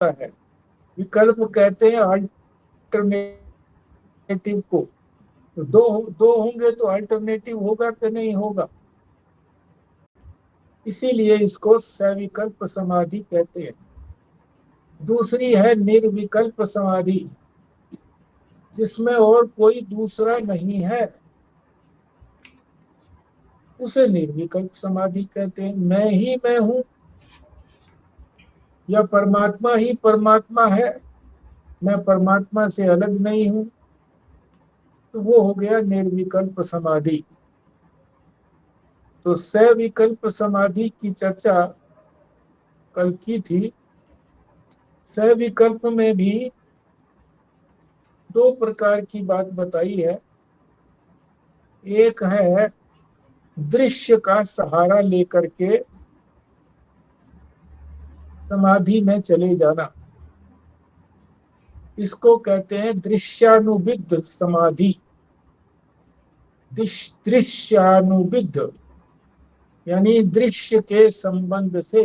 है। विकल्प कहते हैं अल्टरनेटिव को। तो दो दो होंगे तो अल्टरनेटिव होगा कि नहीं होगा, इसीलिए इसको सविकल्प समाधि कहते हैं। दूसरी है निर्विकल्प समाधि, जिसमें और कोई दूसरा नहीं है, उसे निर्विकल्प समाधि कहते हैं। मैं ही मैं हूं या परमात्मा ही परमात्मा है, मैं परमात्मा से अलग नहीं हूं, तो वो हो गया निर्विकल्प समाधि। तो सविकल्प समाधि की चर्चा कल की थी। सविकल्प में भी दो प्रकार की बात बताई है। एक है दृश्य का सहारा लेकर के समाधि में चले जाना, इसको कहते हैं दृश्यानुविद्ध समाधि। दृश्यानुविद्ध यानी दृश्य के संबंध से,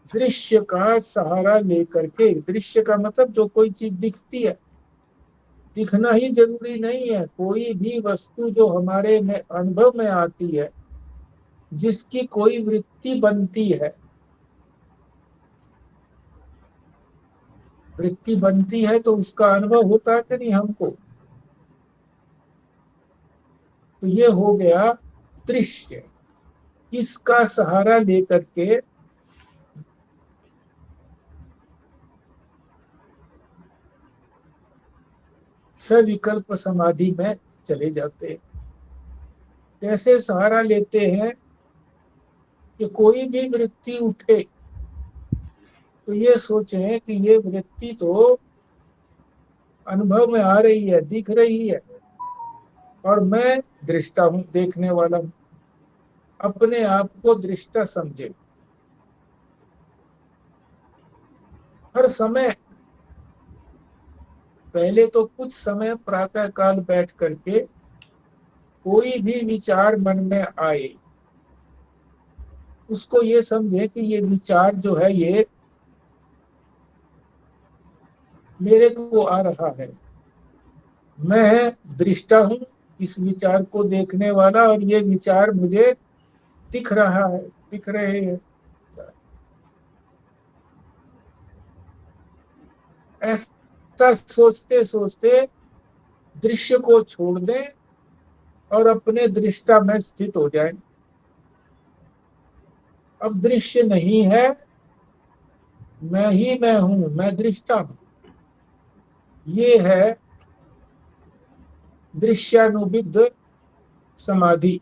दृश्य का सहारा लेकर के। दृश्य का मतलब जो कोई चीज दिखती है, दिखना ही जरूरी नहीं है, कोई भी वस्तु जो हमारे में अनुभव में आती है, जिसकी कोई वृत्ति बनती है, वृत्ति बनती है तो उसका अनुभव होता है कि नहीं हमको। तो ये हो गया दृश्य। इसका सहारा लेकर के सविकल्प समाधि में चले जाते हैं। कैसे सहारा लेते हैं कि कोई भी वृत्ति उठे तो ये सोचें कि ये वृत्ति तो अनुभव में आ रही है, दिख रही है, और मैं दृष्टा हूं, देखने वाला हूं। अपने आप को दृष्टा समझे। हर समय, पहले तो कुछ समय प्रातः काल बैठ करके कोई भी विचार मन में आए, उसको ये समझे कि ये विचार जो है ये मेरे को आ रहा है, मैं दृष्टा हूं, इस विचार को देखने वाला, और ये विचार मुझे दिख रहा है, दिख रहे हैं। ऐसा सोचते सोचते दृश्य को छोड़ दें और अपने दृष्टा में स्थित हो जाएं। अब दृश्य नहीं है, मैं ही मैं हूं, मैं दृष्टा हूं। ये है दृश्यानुविद्ध समाधि।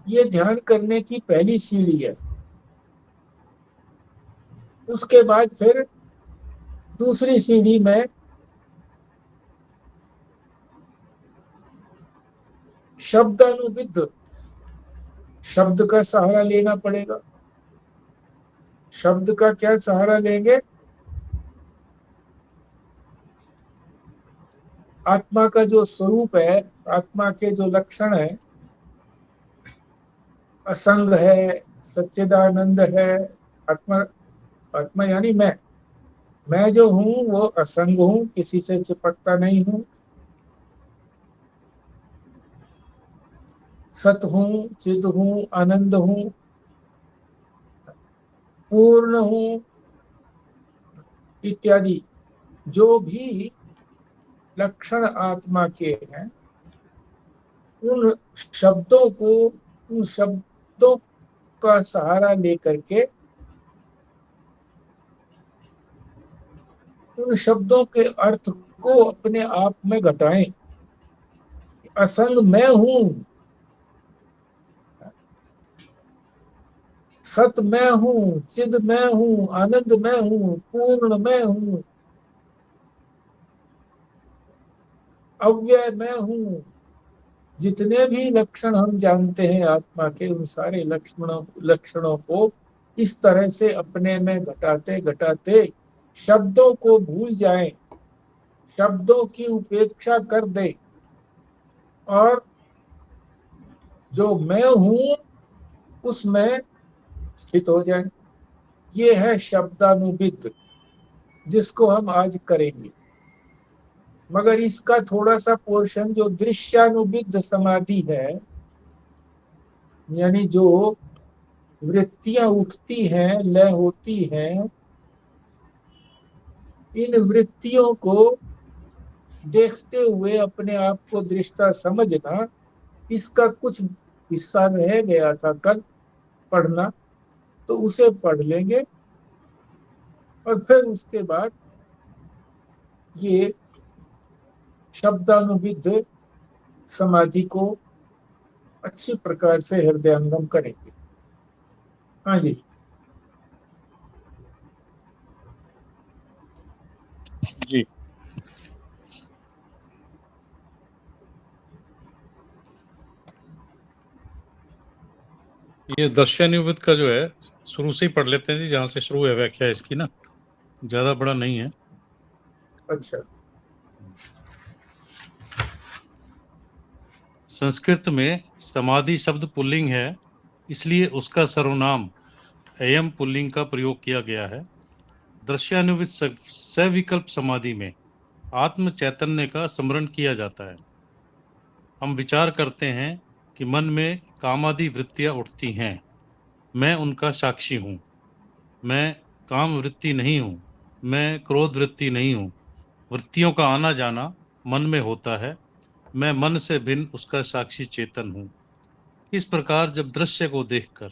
ये ध्यान करने की पहली सीढ़ी है। उसके बाद फिर दूसरी सीढ़ी में शब्दानुविद्ध, शब्द का सहारा लेना पड़ेगा। शब्द का क्या सहारा लेंगे? आत्मा का जो स्वरूप है, आत्मा के जो लक्षण है, असंग है, सच्चिदानंद है। आत्मा, आत्मा यानी मैं जो हूं वो असंग हूं, किसी से चिपकता नहीं हूं। सत हूं, चिद हूं, आनंद हूं, पूर्ण हूं, इत्यादि जो भी लक्षण आत्मा के हैं, उन शब्दों को, उन शब्दों का सहारा लेकर के उन शब्दों के अर्थ को अपने आप में घटाएं। असंग मैं हूं, सत मैं हूं, चिद मैं हूं, आनंद मैं हूं, पूर्ण मैं हूं, अव्यय मैं हूं। जितने भी लक्षण हम जानते हैं आत्मा के, उन सारे लक्षणों को इस तरह से अपने में घटाते घटाते शब्दों को भूल जाएं, शब्दों की उपेक्षा कर दें, और जो मैं हूं उसमें स्थित हो जाएं। ये है शब्दानुविद, जिसको हम आज करेंगे। मगर इसका थोड़ा सा पोर्शन जो दृश्यानुविद समाधि है, यानी जो वृत्तियां उठती हैं, लय होती हैं, इन वृत्तियों को देखते हुए अपने आप को दृष्टा समझना, इसका कुछ हिस्सा रह गया था कल पढ़ना, तो उसे पढ़ लेंगे। और फिर उसके बाद ये शब्दानुविद समाधि को अच्छी प्रकार से हृदयंगम करेंगे। हाँ जी। जी, ये दर्शनानुविद का जो है शुरू से ही पढ़ लेते हैं जी, जहां से शुरू है व्याख्या इसकी ना, ज्यादा बड़ा नहीं है। अच्छा। संस्कृत में समाधि शब्द पुल्लिंग है, इसलिए उसका सर्वनाम अयम पुल्लिंग का प्रयोग किया गया है। दृश्यानुविद सविकल्प समाधि में आत्म चैतन्य का स्मरण किया जाता है। हम विचार करते हैं कि मन में कामादि वृत्तियां उठती हैं, मैं उनका साक्षी हूँ। मैं काम वृत्ति नहीं हूँ, मैं क्रोध वृत्ति नहीं हूँ। वृत्तियों का आना जाना मन में होता है, मैं मन से भिन्न उसका साक्षी चेतन हूँ। इस प्रकार जब दृश्य को देखकर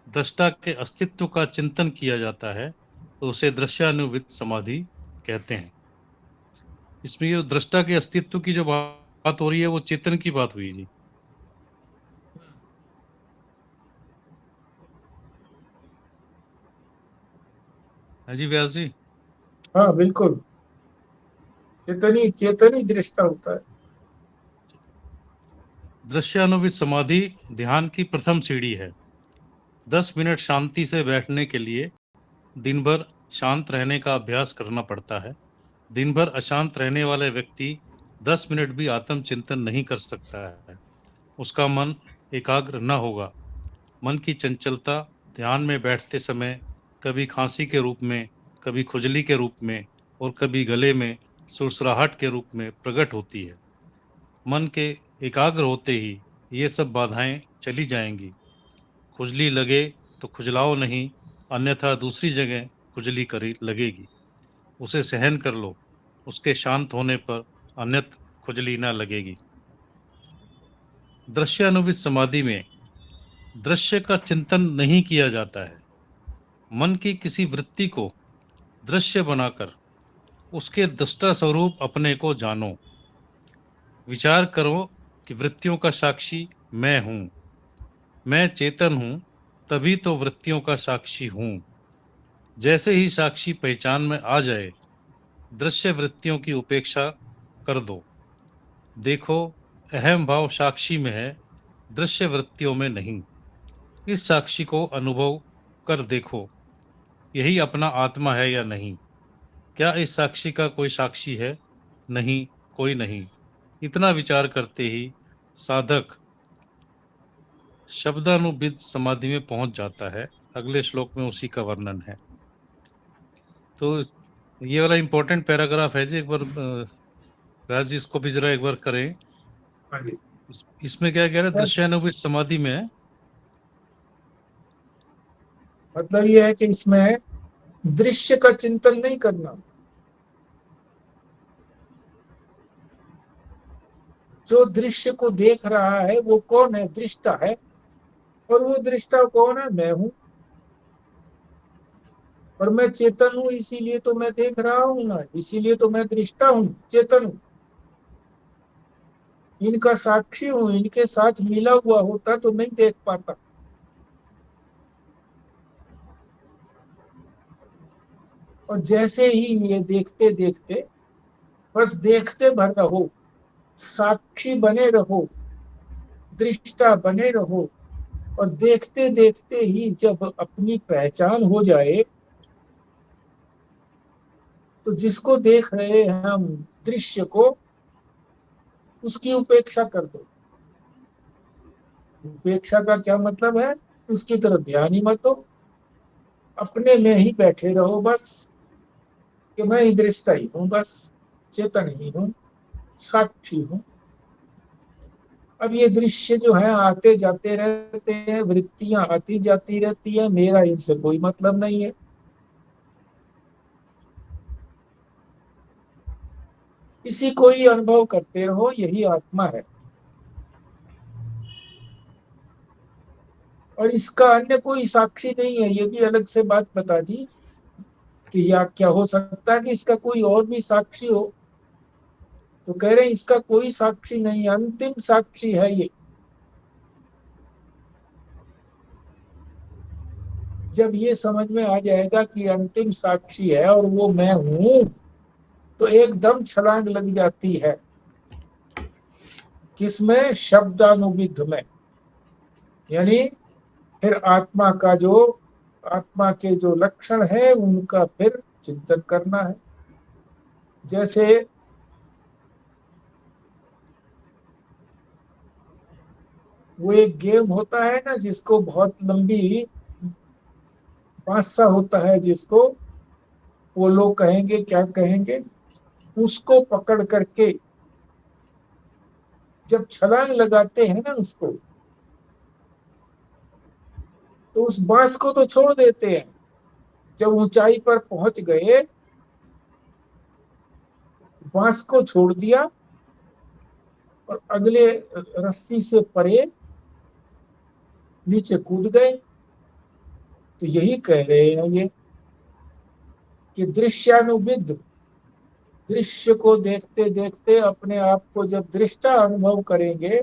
दृष्टा के अस्तित्व का चिंतन किया जाता है, तो उसे दृश्यानुविद समाधि कहते हैं। इसमें ये दृष्टा के अस्तित्व की जो बात हो रही है, वो चेतन की बात हुई जी। हाँ जी व्यास जी। हाँ बिल्कुल, चेतनी चेतनी दृष्टा होता है। दृश्यानुविद समाधि ध्यान की प्रथम सीढ़ी है। 10 मिनट शांति से बैठने के लिए दिन भर शांत रहने का अभ्यास करना पड़ता है। दिन भर अशांत रहने वाले व्यक्ति 10 मिनट भी आत्मचिंतन नहीं कर सकता है। उसका मन एकाग्र न होगा। मन की चंचलता ध्यान में बैठते समय कभी खांसी के रूप में, कभी खुजली के रूप में और कभी गले में सुरसुराहट के रूप में प्रकट होती है। मन के एकाग्र होते ही ये सब बाधाएं चली जाएंगी। खुजली लगे तो खुजलाओ नहीं, अन्यथा दूसरी जगह खुजली करी लगेगी। उसे सहन कर लो, उसके शांत होने पर अन्यत्र खुजली ना लगेगी। दृश्यानुविद समाधि में दृश्य का चिंतन नहीं किया जाता है। मन की किसी वृत्ति को दृश्य बनाकर उसके दृष्टा स्वरूप अपने को जानो। विचार करो कि वृत्तियों का साक्षी मैं हूं, मैं चेतन हूं, तभी तो वृत्तियों का साक्षी हूं। जैसे ही साक्षी पहचान में आ जाए, दृश्य वृत्तियों की उपेक्षा कर दो। देखो, अहम भाव साक्षी में है, दृश्य वृत्तियों में नहीं। इस साक्षी को अनुभव कर देखो, यही अपना आत्मा है या नहीं। क्या इस साक्षी का कोई साक्षी है? नहीं, कोई नहीं। इतना विचार करते ही साधक शब्दानुविद समाधि में पहुंच जाता है। अगले श्लोक में उसी का वर्णन है। तो ये वाला इंपॉर्टेंट पैराग्राफ है जी, एक बार व्यास जी इसको भी जरा एक बार करें। हाँ जी। इसमें क्या कह रहे हैं? बस दृश्यानुविद समाधि में मतलब ये है कि इसमें दृश्य का चिंतन नहीं करना। जो दृश्य को देख रहा है वो कौन है? दृष्टा है। और वो दृष्टा कौन है? मैं हूं। और मैं चेतन हूं, इसीलिए तो मैं देख रहा हूं ना, इसीलिए तो मैं दृष्टा हूं, चेतन हूं, इनका साक्षी हूं। इनके साथ मिला हुआ होता तो नहीं देख पाता। और जैसे ही ये देखते देखते, बस देखते भर रहो, साक्षी बने रहो, दृष्टा बने रहो। और देखते देखते ही जब अपनी पहचान हो जाए, तो जिसको देख रहे हैं हम, दृश्य को, उसकी उपेक्षा कर दो। उपेक्षा का क्या मतलब है? उसकी तरफ ध्यान ही मत दो। अपने में ही बैठे रहो बस, कि मैं ही दृष्टा ही हूं, बस चेतन ही हूं, साक्षी हूं। अब ये दृश्य जो है आते जाते रहते हैं, वृत्तियां आती जाती रहती है, मेरा इनसे कोई मतलब नहीं है। इसी को ही अनुभव करते रहो, यही आत्मा है। और इसका अन्य कोई साक्षी नहीं है, ये भी अलग से बात बता दी कि या क्या हो सकता है कि इसका कोई और भी साक्षी हो। तो कह रहे हैं इसका कोई साक्षी नहीं, अंतिम साक्षी है ये। जब ये समझ में आ जाएगा कि अंतिम साक्षी है और वो मैं हूं, तो एकदम छलांग लग जाती है। किसमें? शब्दानुविध में। यानी फिर आत्मा के जो लक्षण है उनका फिर चिंतन करना है। जैसे वो एक गेम होता है ना, जिसको बहुत लंबी बांसा होता है, जिसको वो लोग कहेंगे, क्या कहेंगे, उसको पकड़ करके जब छलांग लगाते हैं ना उसको, तो उस बांस को तो छोड़ देते हैं। जब ऊंचाई पर पहुंच गए, बांस को छोड़ दिया और अगले रस्सी से परे नीचे कूद गए। तो यही कह रहे हैं ये कि दृश्यानुविद, दृश्य को देखते देखते अपने आप को जब दृष्टा अनुभव करेंगे,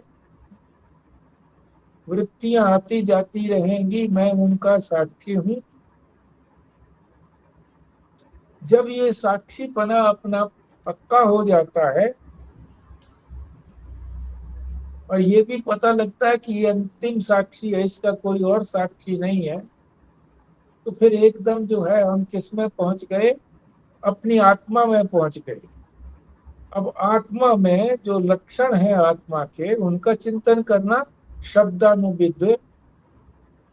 वृत्तियां आती जाती रहेंगी, मैं उनका साक्षी हूं। जब ये साक्षीपना अपना पक्का हो जाता है और ये भी पता लगता है कि ये अंतिम साक्षी है, इसका कोई और साक्षी नहीं है, तो फिर एकदम जो है हम किस में पहुंच गए? अपनी आत्मा में पहुंच गए। अब आत्मा में जो लक्षण है आत्मा के, उनका चिंतन करना शब्दानुविद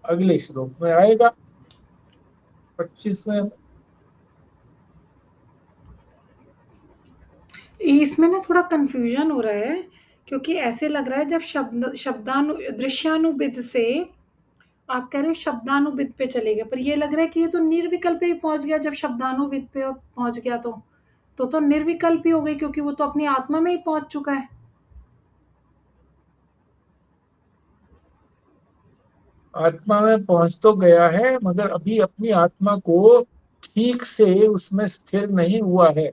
अगले श्लोक में आएगा, 25वें। इसमें ना थोड़ा कंफ्यूजन हो रहा है, क्योंकि ऐसे लग रहा है जब दृश्यानुविद से आप कह रहे हो शब्दानुविद पे चले गए, पर ये लग रहा है कि ये तो निर्विकल्प पे ही पहुंच गया। जब शब्दानुविद पे पहुंच गया तो निर्विकल्प ही हो गई, क्योंकि वो तो अपनी आत्मा में ही पहुंच चुका है। आत्मा में पहुंच तो गया है, मगर अभी अपनी आत्मा को ठीक से उसमें स्थिर नहीं हुआ है।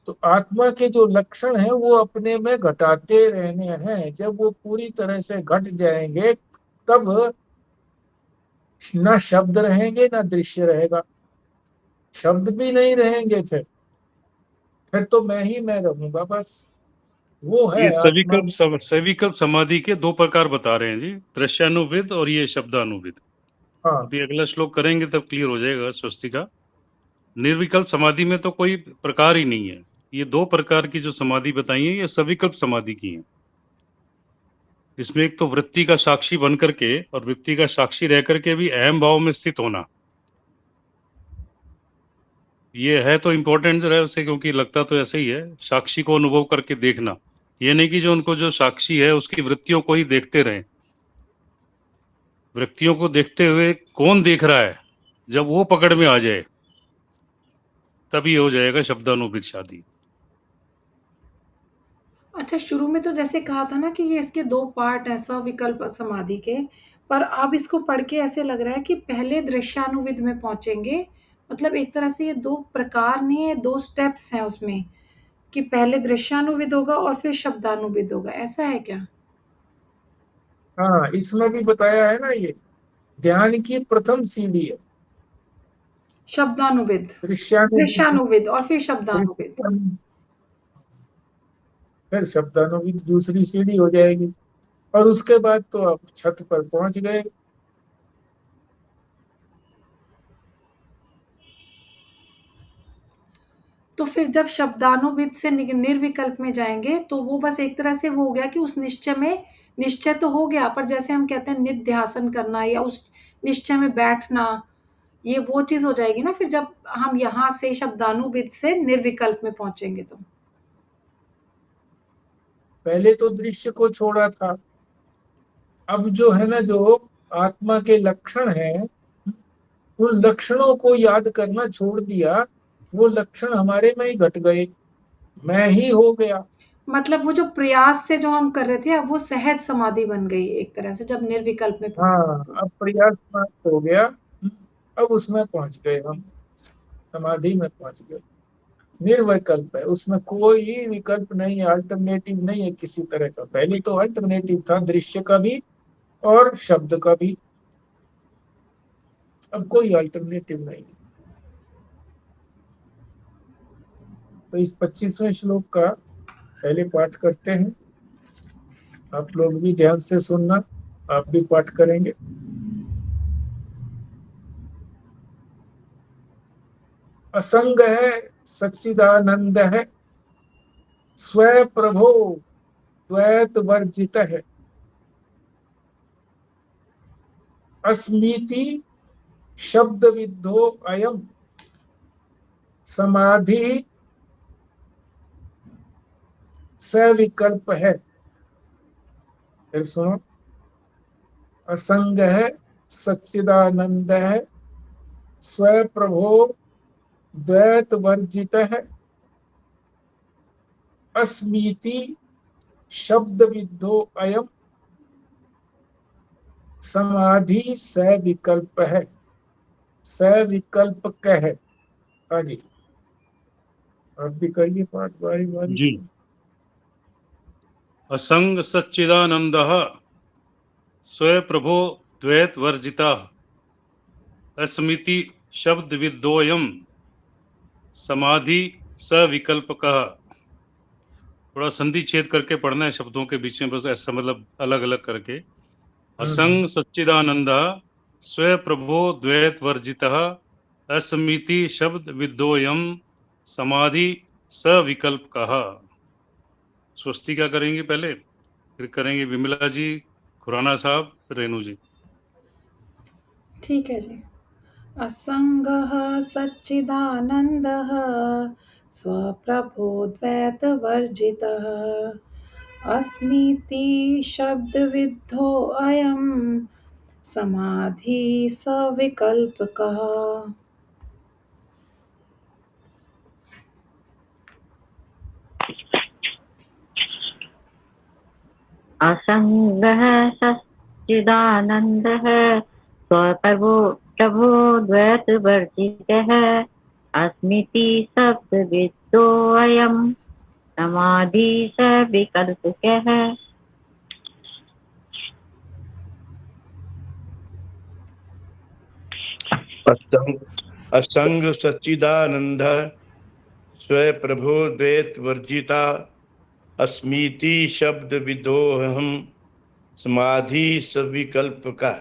तो आत्मा के जो लक्षण है वो अपने में घटाते रहने हैं। जब वो पूरी तरह से घट जाएंगे, तब न शब्द रहेंगे न दृश्य रहेगा। शब्द भी नहीं रहेंगे, फिर तो मैं ही मैं रहूंगा बस। वो है ये आत्मा। सविकल्प समाधि के दो प्रकार बता रहे हैं जी, दृश्यानुविद और ये शब्दानुविद। हाँ, अभी अगला श्लोक करेंगे तब क्लियर हो जाएगा स्वस्ति का। निर्विकल्प समाधि में तो कोई प्रकार ही नहीं है। ये दो प्रकार की जो समाधि बताई है ये सविकल्प समाधि की है। इसमें एक तो वृत्ति का साक्षी बन करके और वृत्ति का साक्षी रह करके भी अहम भाव में स्थित होना, ये है तो इम्पोर्टेंट जो है उसे, क्योंकि लगता तो ऐसे ही है, साक्षी को अनुभव करके देखना। ये नहीं कि जो उनको जो साक्षी है उसकी वृत्तियों को ही देखते रहें। वृत्तियों को देखते हुए कौन देख रहा है, जब वो पकड़ में आ जाए तभी हो जाएगा शब्दानुविद शादी। अच्छा, शुरू में तो जैसे कहा था ना कि ये इसके 2 पार्ट हैं सविकल्प समाधि के, पर अब इसको पढ़ के ऐसे लग रहा है कि पहले दृश्यानुविद में पहुँचेंगे। मतलब एक तरह से ये 2 प्रकार नहीं है, 2 स्टेप्स हैं उसमें, कि पहले दृश्यानुविद होगा और फिर शब्दानुविद होगा, ऐसा है क्या? हाँ, इसमें भी बताया है ना, ये ध्यान की प्रथम सीढ़ी है शब्दानुविद, दृश्यानुविद। दृश्यानुविद और फिर शब्दानुविद। फिर शब्दानुविद दूसरी सीढ़ी हो जाएगी। और उसके बाद तो आप छत पर पहुंच गए। तो फिर जब शब्दानुविद से निर्विकल्प में जाएंगे तो वो बस एक तरह से वो हो गया कि उस निश्चय में, निश्चय तो हो गया, पर जैसे हम कहते हैं निध्यासन करना या उस निश्चय में बैठना, ये वो चीज हो जाएगी ना फिर जब हम यहाँ से शब्दानुविद से निर्विकल्प में पहुंचेंगे तो। पहले तो दृश्य को छोड़ा था, अब जो है ना, जो आत्मा के लक्षण हैं, उन लक्षणों को याद करना छोड़ दिया। वो लक्षण हमारे में ही घट गए, मैं ही हो गया। मतलब वो जो प्रयास से जो हम कर रहे थे अब वो सहज समाधि बन गई एक तरह से जब निर्विकल्प में पहुंचे हाँ, तो। अब प्रयास समाप्त हो गया। अब उसमें पहुंच गए हम, समाधि में पहुंच गए। निर्विकल्प है, उसमें कोई विकल्प नहीं है, अल्टरनेटिव नहीं है किसी तरह का। पहले तो अल्टरनेटिव था, दृश्य का भी और शब्द का भी। अब कोई अल्टरनेटिव नहीं है। तो इस 25वें श्लोक का पहले पाठ करते हैं। आप लोग भी ध्यान से सुनना, आप भी पाठ करेंगे। असंग है, सच्चिदानंद है, स्वयं प्रभो द्वैत वर्जित है, अस्मीति शब्द विद्धो अयम समाधि सविकल्प है। फिर सुनो, असंग है, सच्चिदानंद है, स्वयं प्रभो द्वैत वर्जित है, अस्मीति शब्द विद्धो अयम समाधि सविकल्प है। सविकल्प कह है। हाँ जी, आप भी करिए पाठ बारी बारी जी। से। असंग सच्चिदानंदः स्वयं प्रभो द्वैत वर्जिता अस्मिति शब्द विद्योयम समाधि सविकल्पकः। थोड़ा संधि छेद करके पढ़ना है शब्दों के बीच में, बस ऐसा मतलब अलग अलग करके। असंग सच्चिदानंदः स्वयं प्रभो द्वैत वर्जितः अस्मिति शब्द विद्योयम समाधि सविकल्पकः। स्वस्तिका करेंगे पहले, फिर करेंगे विमला जी, खुराना साहब, रेणु जी। ठीक है जी। असंगः सच्चिदानन्दः स्वप्रभोद्वैतवर्जितः अस्मीति शब्दविद्धोऽयं समाधि सविकल्पकः। असंगः सच्चिदानन्दः स्वप्रभो प्रभो द्वैतवर्जितः अस्मिति शब्दविद्धोऽयं समाधि सविकल्पकः। असंग सच्चिदानंद स्वयं प्रभो द्वैत वर्जिता अस्मीति शब्द विदोहम समाधि सविकल्प का।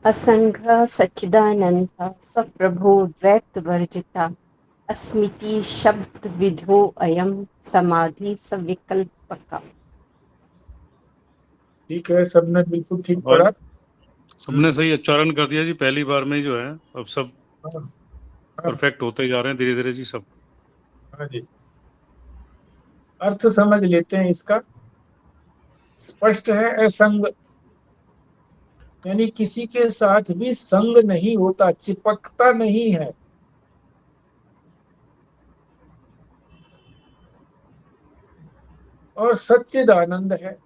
असंग सच्चिदानंद सप्रभो द्वैत वर्जिता अस्मिति शब्द विधो अयम समाधि सविकल्पका। ठीक है, सबने बिल्कुल ठीक और पढ़ा। सबने सही उच्चारण कर दिया जी पहली बार में जो है। अब सब हाँ, हाँ, परफेक्ट होते जा रहे हैं धीरे धीरे जी सब। हाँ जी। अर्थ समझ लेते हैं इसका। स्पष्ट है, असंग यानी किसी के साथ भी संग नहीं होता, चिपकता नहीं है। और सच्चिदानंद है।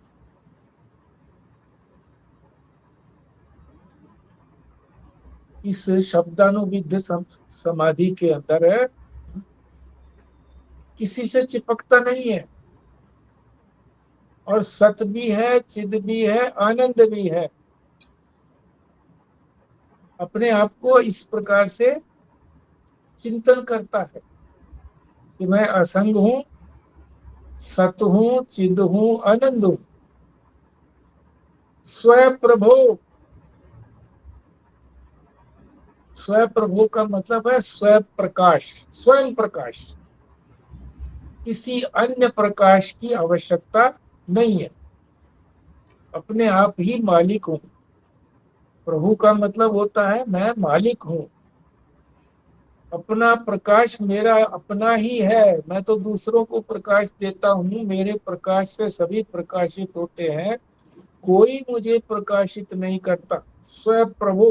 इस शब्दानुविध समाधि के अंदर है, किसी से चिपकता नहीं है, और सत भी है, चिद भी है, आनंद भी है। अपने आप को इस प्रकार से चिंतन करता है कि मैं असंग हूं, सत हूं, चिद हूं, आनंद हूं। स्वयं प्रभो, स्वयं प्रभो का मतलब है स्वयं प्रकाश, स्वयं प्रकाश। किसी अन्य प्रकाश की आवश्यकता नहीं है, अपने आप ही मालिक हूं। प्रभु का मतलब होता है मैं मालिक हूँ, अपना प्रकाश मेरा अपना ही है, मैं तो दूसरों को प्रकाश देता हूँ, मेरे प्रकाश से सभी प्रकाशित होते हैं, कोई मुझे प्रकाशित नहीं करता। स्वयं प्रभु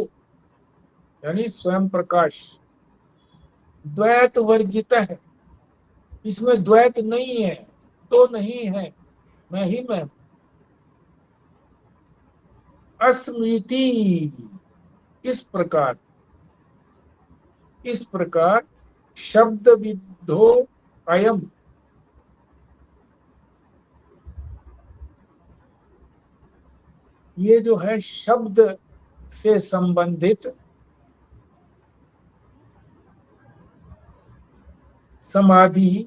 यानी स्वयं प्रकाश, द्वैत वर्जित है, इसमें द्वैत नहीं है, तो नहीं है, मैं ही मैं। अस्मिति, इस प्रकार शब्द विद्धो अयम, ये जो है शब्द से संबंधित समाधि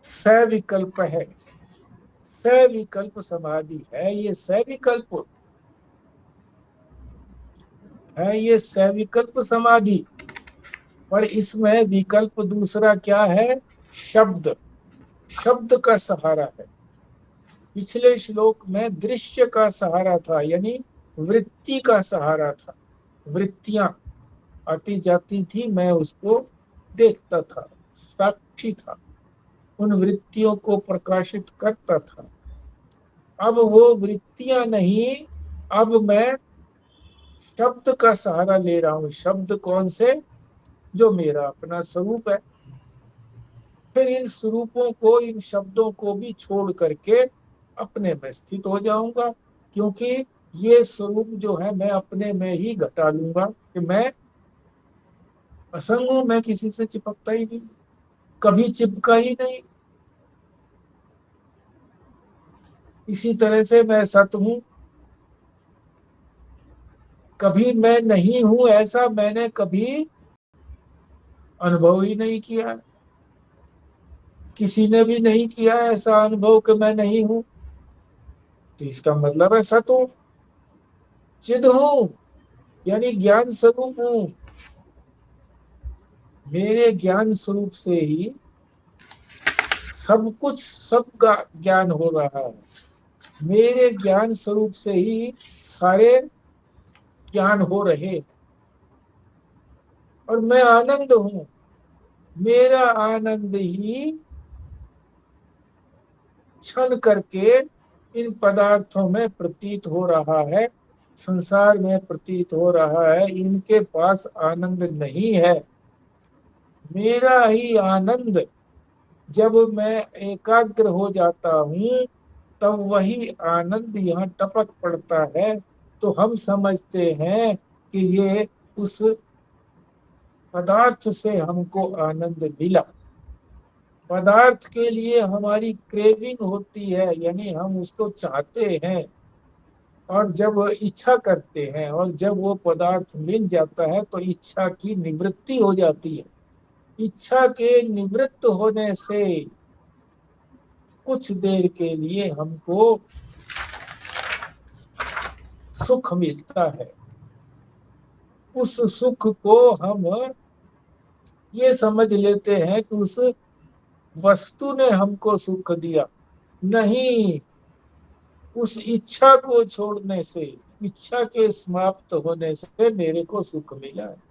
सविकल्प है, सविकल्प समाधि है, ये सविकल्प है, ये सविकल्प समाधि। पर इसमें विकल्प दूसरा क्या है? शब्द, शब्द का सहारा है। पिछले श्लोक में दृश्य का सहारा था, यानी वृत्ति का सहारा था, वृत्तियां आती जाती थी, मैं उसको देखता था, साक्षी था, उन वृत्तियों को प्रकाशित करता था। अब वो वृत्तियां नहीं, अब मैं शब्द का सहारा ले रहा हूं। शब्द कौन से? जो मेरा अपना स्वरूप है। फिर इन स्वरूपों को, इन शब्दों को भी छोड़ करके अपने में स्थित हो जाऊंगा, क्योंकि ये स्वरूप जो है मैं अपने में ही घटा लूंगा कि मैं असंग हूं, मैं किसी से चिपकता ही नहीं, कभी चिपका ही नहीं। इसी तरह से मैं सत हूं, कभी मैं नहीं हूं ऐसा मैंने कभी अनुभव ही नहीं किया, किसी ने भी नहीं किया ऐसा अनुभव कि मैं नहीं हूं। तो इसका मतलब है सत हूं, चिद हूं, यानी ज्ञान स्वरूप हूं। मेरे ज्ञान स्वरूप से ही सब कुछ, सबका ज्ञान हो रहा है, मेरे ज्ञान स्वरूप से ही सारे ज्ञान हो रहे, और मैं आनंद हूं, मेरा आनंद ही क्षण करके इन पदार्थों में प्रतीत हो रहा है, संसार में प्रतीत हो रहा है। इनके पास आनंद नहीं है, मेरा ही आनंद। जब मैं एकाग्र हो जाता हूँ तब वही आनंद यहाँ टपक पड़ता है, तो हम समझते हैं कि ये उस पदार्थ से हमको आनंद मिला। पदार्थ के लिए हमारी क्रेविंग होती है, यानी हम उसको चाहते हैं, और जब इच्छा करते हैं, और जब वो पदार्थ मिल जाता है तो इच्छा की निवृत्ति हो जाती है। इच्छा के निवृत्त होने से कुछ देर के लिए हमको सुख मिलता है। उस सुख को हम ये समझ लेते हैं कि उस वस्तु ने हमको सुख दिया, नहीं, उस इच्छा को छोड़ने से, इच्छा के समाप्त होने से मेरे को सुख मिला है।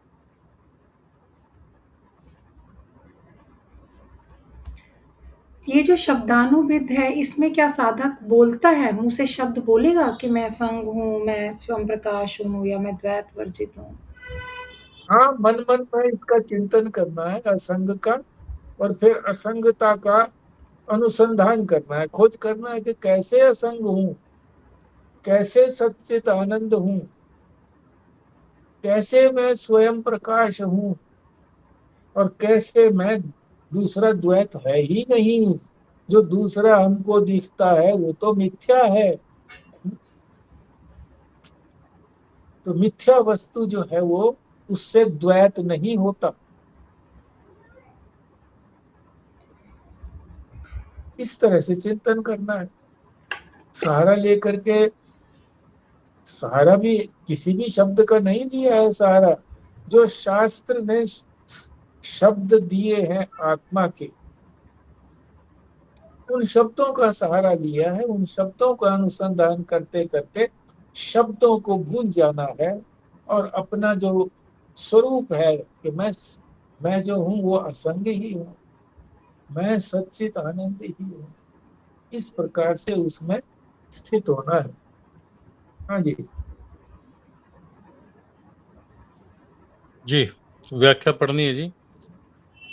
ये जो शब्दानुविद है, इसमें क्या साधक बोलता है, मुंह से शब्द बोलेगा कि मैं संग हूँ, मैं स्वयं प्रकाश हूँ, या मैं द्वैत वर्जित हूँ? हाँ, मन मन में इसका चिंतन करना है असंग का, और फिर असंगता का अनुसंधान करना है, खोज करना है कि कैसे असंग हूँ, कैसे सच्चित आनंद हूँ, कैसे मैं स्वयं प्रकाश हूँ, और कैसे मैं दूसरा द्वैत है ही नहीं। जो दूसरा हमको दिखता है वो तो मिथ्या है, तो मिथ्या वस्तु जो है वो, उससे द्वैत नहीं होता। इस तरह से चिंतन करना है, सहारा लेकर के। सहारा भी किसी भी शब्द का नहीं दिया है सहारा, जो शास्त्र ने शब्द दिए हैं आत्मा के, उन शब्दों का सहारा लिया है। उन शब्दों का अनुसंधान करते करते शब्दों को भूल जाना है, और अपना जो स्वरूप है कि मैं जो हूँ वो असंग ही हूँ, मैं सच्चित आनंद ही हूँ, इस प्रकार से उसमें स्थित होना है। हाँ जी। जी, व्याख्या पढ़नी है जी।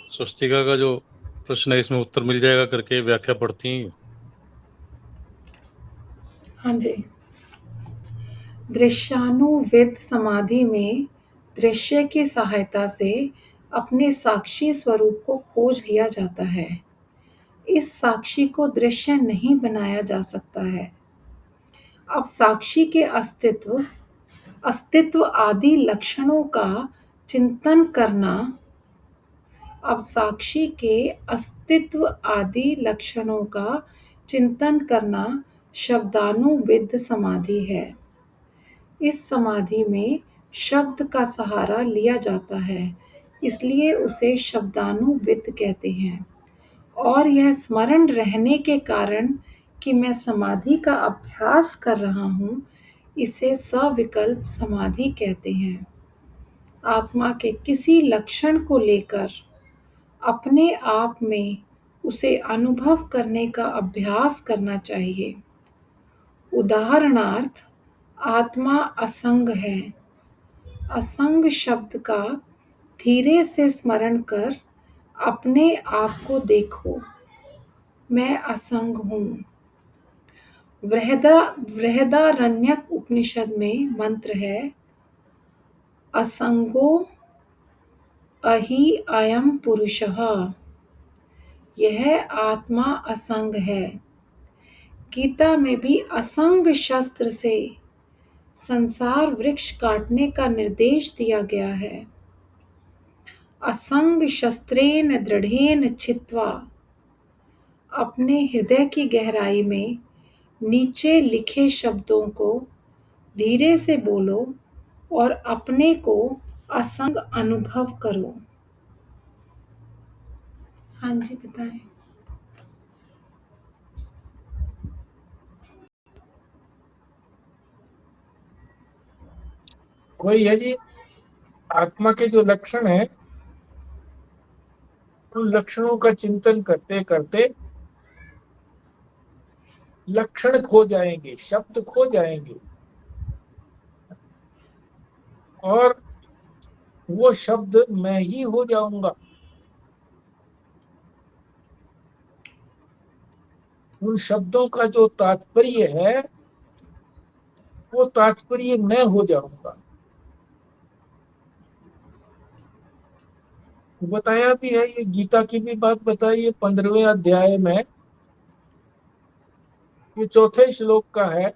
स्वस्तिका का जो प्रश्न है इसमें उत्तर मिल जाएगा करके व्याख्या पढ़ती हैं। हाँ जी। दृश्यानुविद समाधि में दृश्य की सहायता से अपने साक्षी स्वरूप को खोज लिया जाता है। इस साक्षी को दृश्य नहीं बनाया जा सकता है। अब साक्षी के अस्तित्व अस्तित्व आदि लक्षणों का चिंतन करना अब साक्षी के अस्तित्व आदि लक्षणों का चिंतन करना शब्दानुविद समाधि है। इस समाधि में शब्द का सहारा लिया जाता है, इसलिए उसे शब्दानुविद कहते हैं। और यह स्मरण रहने के कारण कि मैं समाधि का अभ्यास कर रहा हूँ, इसे सविकल्प समाधि कहते हैं। आत्मा के किसी लक्षण को लेकर अपने आप में उसे अनुभव करने का अभ्यास करना चाहिए। उदाहरणार्थ, आत्मा असंग है। असंग शब्द का धीरे से स्मरण कर अपने आप को देखो, मैं असंग हूँ। बृहदारण्यक उपनिषद में मंत्र है, असंगो अहि अयम पुरुषः। यह आत्मा असंग है। गीता में भी असंग शस्त्र से संसार वृक्ष काटने का निर्देश दिया गया है। असंग शस्त्रेण दृढ़ेन छित्त्वा। अपने हृदय की गहराई में नीचे लिखे शब्दों को धीरे से बोलो और अपने को असंग अनुभव करो। हाँ जी, बताएं। वही है जी, आत्मा के जो लक्षण है उन लक्षणों का चिंतन करते करते लक्षण खो जाएंगे, शब्द खो जाएंगे, और वो शब्द मैं ही हो जाऊंगा। उन शब्दों का जो तात्पर्य है वो तात्पर्य मैं हो जाऊंगा। बताया भी है, ये गीता की भी बात बताई है 15वें अध्याय में, ये चौथे श्लोक का है।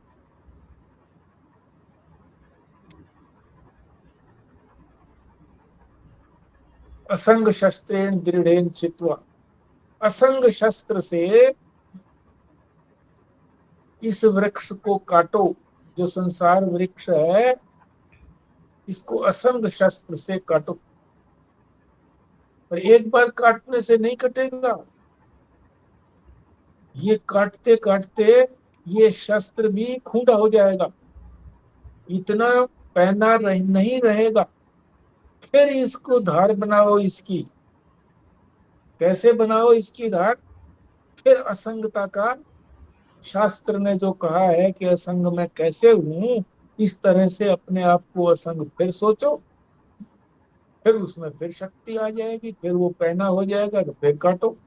असंग शस्त्रेण दृढ़ेन छित्त्वा। असंग शस्त्र से इस वृक्ष को काटो, जो संसार वृक्ष है इसको असंग शस्त्र से काटो। पर एक बार काटने से नहीं कटेगा, ये काटते काटते ये शस्त्र भी खूंटा हो जाएगा, इतना पहना नहीं रहेगा। फिर इसको धार बनाओ इसकी, कैसे बनाओ इसकी धार? फिर असंगता का शास्त्र ने जो कहा है कि असंग मैं कैसे हूं, इस तरह से अपने आप को असंग फिर सोचो, फिर उसमें फिर शक्ति आ जाएगी, फिर वो पहना हो जाएगा, तो फिर काटो।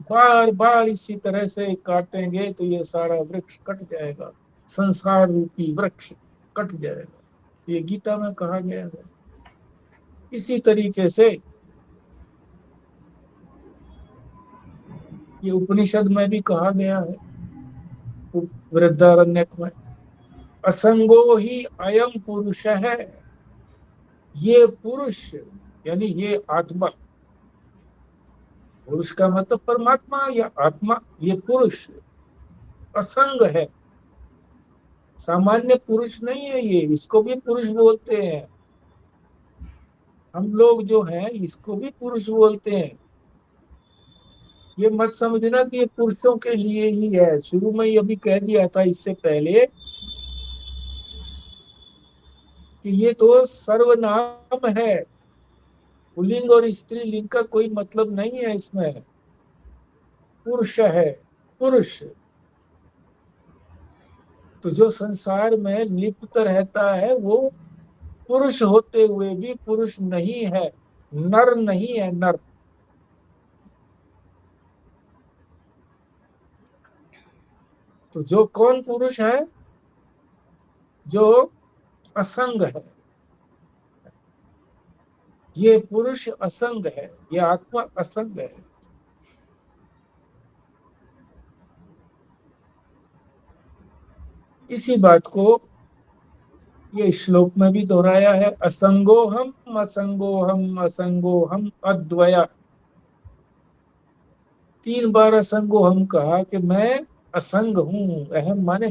बार बार इसी तरह से काटेंगे तो ये सारा वृक्ष कट जाएगा, संसार रूपी वृक्ष कट जाएगा। ये गीता में कहा गया है। इसी तरीके से ये उपनिषद में भी कहा गया है, वृद्धारण्यक में, असंगो ही अयम पुरुष है। ये पुरुष यानी ये आत्मा, पुरुष का मतलब परमात्मा या आत्मा, ये पुरुष असंग है, सामान्य पुरुष नहीं है। ये इसको भी पुरुष बोलते हैं, हम लोग जो हैं इसको भी पुरुष बोलते हैं। ये मत समझना कि ये पुरुषों के लिए ही है। शुरू में ये भी कह दिया था इससे पहले कि ये तो सर्वनाम है, पुल्लिंग और स्त्रीलिंग का कोई मतलब नहीं है इसमें। पुरुष है, पुरुष। तो जो संसार में लिप्त रहता है वो पुरुष होते हुए भी पुरुष नहीं है, नर नहीं है, नर। तो जो कौन पुरुष है? जो असंग है। ये पुरुष असंग है, ये आत्मा असंग है। इसी बात को ये श्लोक में भी दोहराया है, असंगोहम असंगोहम असंगोहम अद्वया। 3 बार असंगोहम कहा कि मैं असंग हूं। अहम माने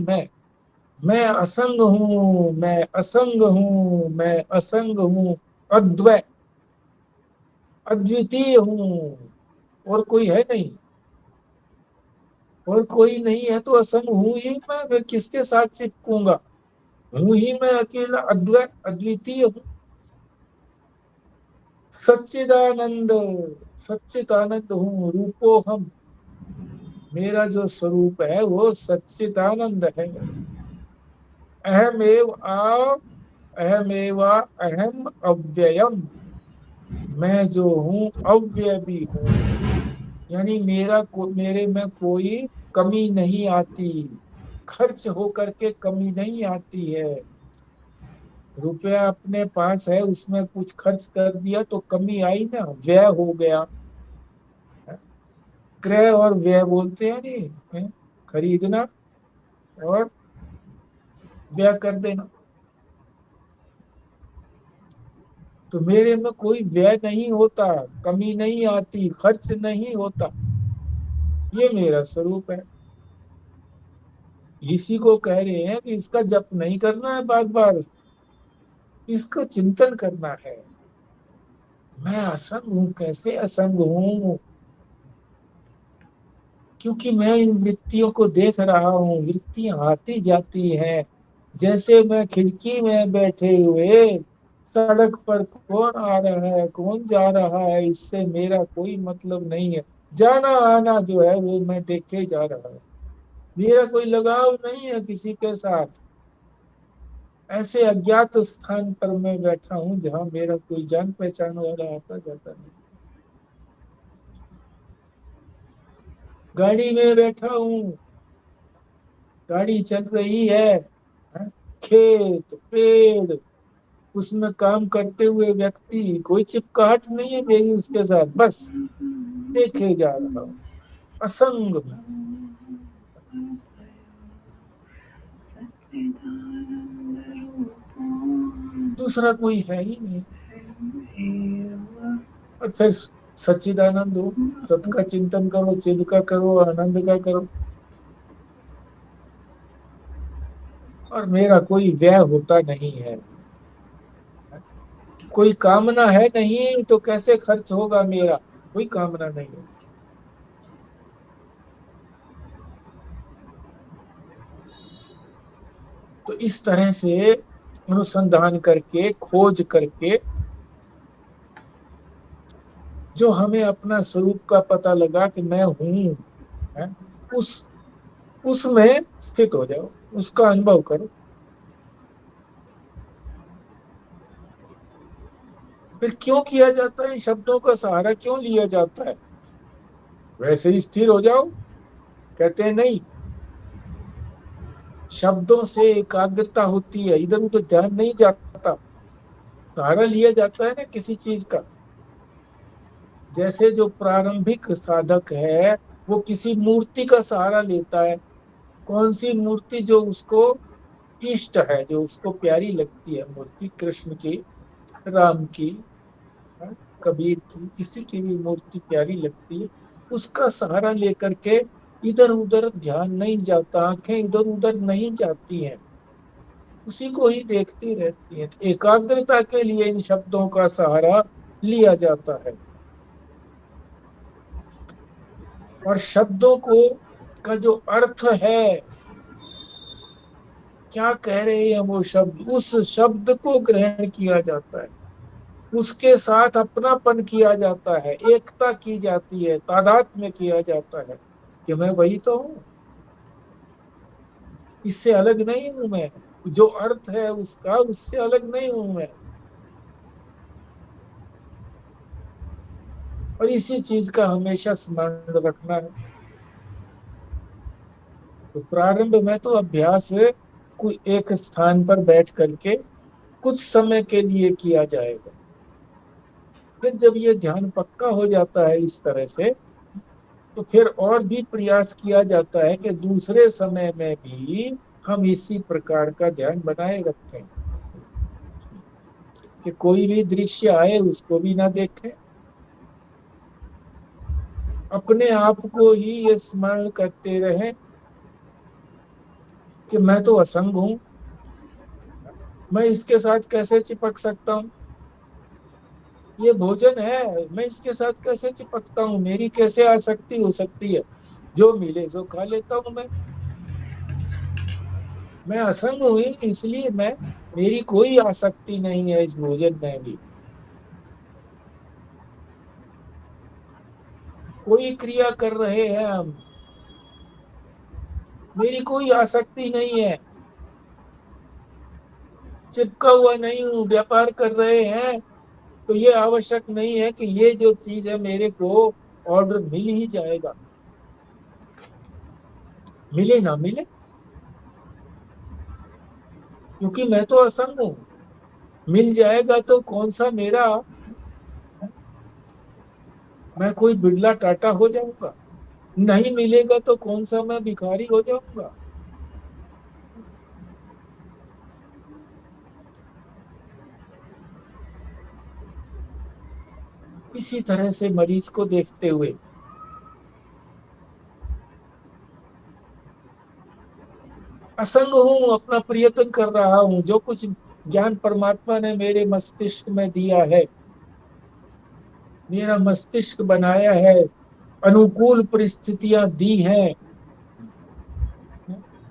मैं असंग हूं, मैं असंग हूं, मैं असंग हूं। अद्वय, अद्वितीय हूं, और कोई है नहीं। और कोई नहीं है तो असंग हूं ही मैं, फिर किसके साथ चिपकूंगा? हूं ही मैं अकेला, अद्वय, अद्वितीय हूं। सच्चिदानंद, सच्चिदानंद हूँ। रूपो हम, मेरा जो स्वरूप है वो सच्चिदानंद है। अहमेव आ, अहमेवा अहम अव्ययम। मैं जो हूँ अव्यय भी हूँ, यानी मेरे में कोई कमी नहीं आती। खर्च होकर के कमी नहीं आती है। रुपया अपने पास है, उसमें कुछ खर्च कर दिया तो कमी आई ना, व्यय हो गया। क्रय और व्यय बोलते हैं नहीं है? खरीदना और व्यय कर देना। तो मेरे में कोई व्यय नहीं होता, कमी नहीं आती, खर्च नहीं होता। ये मेरा स्वरूप है। इसी को कह रहे हैं कि इसका जप नहीं करना है बार बार, इसका चिंतन करना है। मैं असंग हूँ, कैसे असंग हूँ? क्योंकि मैं इन वृत्तियों को देख रहा हूँ, वृत्तियां आती जाती हैं। जैसे मैं खिड़की में बैठे हुए सड़क पर कौन आ रहा है, कौन जा रहा है, इससे मेरा कोई मतलब नहीं है। जाना आना जो है वो मैं देखे जा रहा हूँ, मेरा कोई लगाव नहीं है किसी के साथ। ऐसे अज्ञात स्थान पर मैं बैठा हूँ जहाँ मेरा कोई जान पहचान वाला आता जाता नहीं। गाड़ी में बैठा हूँ, गाड़ी चल रही है, हाँ? खेत, पेड़, उसमें काम करते हुए व्यक्ति, कोई चिपकाहट नहीं है मेरी उसके साथ, बस देखे जा रहा हूँ, असंग हूँ। दूसरा कोई है ही नहीं। और फिर सच्चिदानंद हो, सत का चिंतन करो, चिद का करो, आनंद का करो। और मेरा कोई व्यय होता नहीं है। कोई कामना है नहीं तो कैसे खर्च होगा मेरा? कोई कामना नहीं है। तो इस तरह से अनुसंधान करके, खोज करके, जो हमें अपना स्वरूप का पता लगा कि मैं हूं, है, उसमें स्थित हो जाओ, उसका अनुभव करो। फिर क्यों किया जाता है? इन शब्दों का सहारा क्यों लिया जाता है? वैसे ही स्थिर हो जाओ, कहते हैं नहीं। शब्दों से एकाग्रता होती है, इधर उधर ध्यान नहीं जाता। सहारा लिया जाता है ना किसी चीज का। जैसे जो प्रारंभिक साधक है वो किसी मूर्ति का सहारा लेता है। कौन सी मूर्ति? जो उसको इष्ट है, जो उसको प्यारी लगती है मूर्ति, कृष्ण की, राम की, कबीर की, किसी की भी मूर्ति प्यारी लगती है, उसका सहारा लेकर के इधर उधर ध्यान नहीं जाता, आंखें इधर उधर नहीं जाती हैं, उसी को ही देखती रहती है। एकाग्रता के लिए इन शब्दों का सहारा लिया जाता है। और शब्दों को का जो अर्थ है क्या कह रहे हैं वो शब्द, उस शब्द को ग्रहण किया जाता है, उसके साथ अपनापन किया जाता है, एकता की जाती है, तादाद में किया जाता है कि मैं वही तो हूँ, इससे अलग नहीं हूं मैं, जो अर्थ है उसका उससे अलग नहीं हूं मैं। और इसी चीज का हमेशा स्मरण रखना है। तो प्रारंभ में तो अभ्यास है, कोई एक स्थान पर बैठ करके कुछ समय के लिए किया जाएगा। फिर जब ये ध्यान पक्का हो जाता है इस तरह से, तो फिर और भी प्रयास किया जाता है कि दूसरे समय में भी हम इसी प्रकार का ध्यान बनाए रखें, कि कोई भी दृश्य आए उसको भी ना देखें, अपने आप को ही ये स्मरण करते रहें कि मैं तो असंग हूं, मैं इसके साथ कैसे चिपक सकता हूँ, ये भोजन है मैं इसके साथ कैसे चिपकता हूँ, मेरी कैसे आसक्ति हो सकती है, जो मिले सो खा लेता हूँ मैं असंग हूँ इसलिए मैं, मेरी कोई आसक्ति नहीं है इस भोजन में भी। कोई क्रिया कर रहे हैं हम, मेरी कोई आसक्ति नहीं है, चिपका हुआ नहीं हूँ, व्यापार कर रहे हैं तो ये आवश्यक नहीं है कि ये जो चीज है मेरे को ऑर्डर मिल ही जाएगा, मिले ना मिले, क्योंकि मैं तो असंग हूँ। मिल जाएगा तो कौन सा मेरा, मैं कोई बिरला टाटा हो जाऊंगा, नहीं मिलेगा तो कौन सा मैं भिखारी हो जाऊंगा। इसी तरह से मरीज को देखते हुए असंग हूं, अपना प्रयत्न कर रहा हूं, जो कुछ ज्ञान परमात्मा ने मेरे मस्तिष्क में दिया है, मेरा मस्तिष्क बनाया है, अनुकूल परिस्थितियां दी हैं,